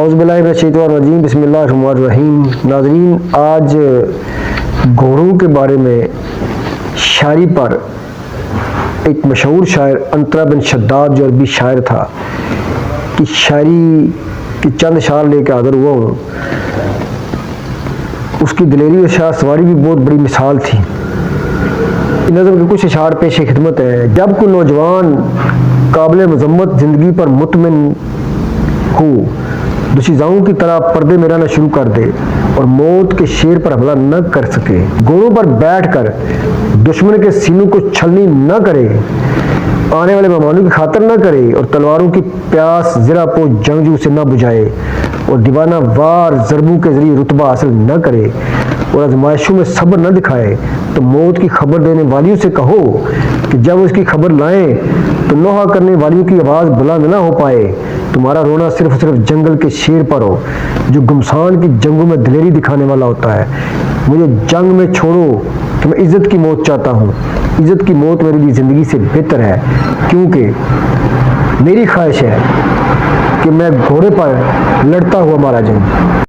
اعوذ باللہ من الشیطان الرجیم، بسم اللہ الرحمن الرحیم۔ ناظرین، آج گھوڑوں کے بارے میں شاعری پر ایک مشہور شاعر انطرا بن شداد جو عربی شاعر تھا کہ شاعری کی چند اشعار لے کے حاضر ہوا ہوں۔ اس کی دلیری اور شاہ سواری بھی بہت بڑی مثال تھی۔ نظم کے کچھ اشعار پیش خدمت ہے۔ جب کوئی نوجوان قابل مذمت زندگی پر مطمئن ہو، دوشیزاؤں کی طرح پردے میں رہنا شروع کر دے اور موت کے شیر پر حملہ نہ کر سکے، گھوڑوں پر بیٹھ کر دشمن کے سینوں کو چھلنی نہ کرے، آنے والے مہمانوں کی خاطر نہ کرے اور تلواروں کی پیاس زرہ پو جنگجو سے نہ بجھائے اور دیوانہ وار ضربوں کے ذریعے رتبہ حاصل نہ کرے اور آزمائشوں میں صبر نہ دکھائے، تو موت کی خبر دینے والیوں سے کہو کہ جب اس کی خبر لائیں تو نوحہ کرنے والیوں کی آواز بلند نہ ہو پائے۔ تمہارا رونا صرف جنگل کے شیر پر ہو جو گمسان کی جنگوں میں دلیری دکھانے والا ہوتا ہے۔ مجھے جنگ میں چھوڑو کہ میں عزت کی موت چاہتا ہوں۔ عزت کی موت میرے لیے زندگی سے بہتر ہے، کیونکہ میری خواہش ہے کہ میں گھوڑے پر لڑتا ہوا مارا جاؤں۔